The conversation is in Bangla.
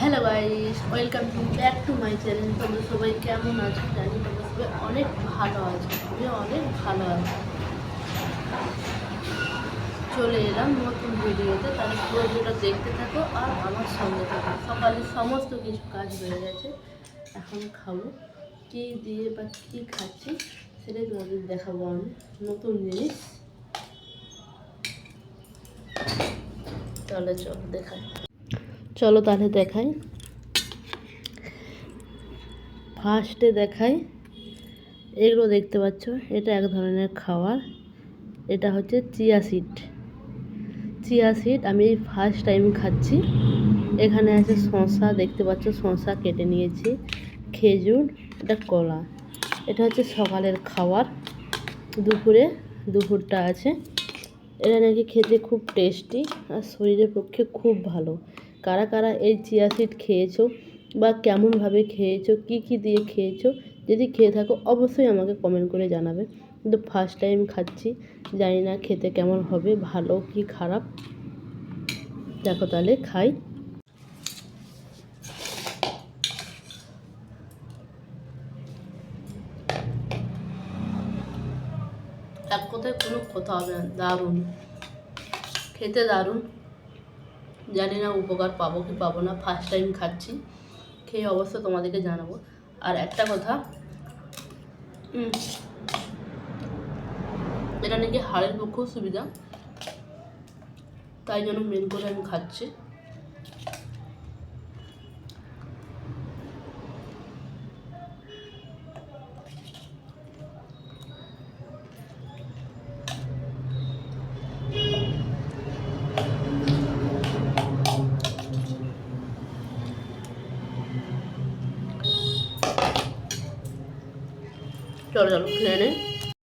Hello guys, welcome back to my channel. তোমরা সবাই কেমন আছো? জানি তোমরা সবাই অনেক ভালো আছো। আমি অনেক ভালো আছি। চলে এলাম নতুন ভিডিওতে, তাহলে পুরো ভিডিওটা দেখতে থাকো আর আমার সঙ্গে থাকো। সকালে সমস্ত কিছু কাজ হয়ে গেছে, এখন খাবো। কী দিয়ে বা কী খাচ্ছি সেটাই তোমাদের দেখাবো আমি। নতুন জিনিস, চলো দেখাই। চলো তাহলে দেখাই। ফার্স্টে দেখাই, এগুলো দেখতে পাচ্ছ, এটা এক ধরনের খাবার। এটা হচ্ছে চিয়া সিড। আমি এই ফার্স্ট টাইম খাচ্ছি। এখানে আছে শসা, দেখতে পাচ্ছ শসা কেটে নিয়েছি, খেজুর, এটা কলা। এটা হচ্ছে সকালের খাবার। দুপুরটা আছে। এটা নাকি খেতে খুব টেস্টি আর শরীরের পক্ষে খুব ভালো। কারা কারা এই চিয়া সিড খেয়েছো বা কেমনভাবে খেয়েছো, কি দিয়ে খেয়েছো, যদি খেয়ে থাকো অবশ্যই আমাকে কমেন্ট করে জানাবে। কিন্তু ফার্স্ট টাইম খাচ্ছি, জানি না খেতে কেমন হবে, ভালো কি খারাপ। দেখো তাহলে খাই। এক কথায় কোনো কথা হবে না, দারুণ খেতে, দারুণ। জানি না উপকার পাবো কি পাবো না, ফার্স্ট টাইম খাচ্ছি, খেয়ে অবশ্য তোমাদেরকে জানাবো। আর একটা কথা, এটা নাকি হাড়ের পক্ষেও সুবিধা, তাই জন্য মেন করে আমি খাচ্ছি। চলো খেয়ে নে।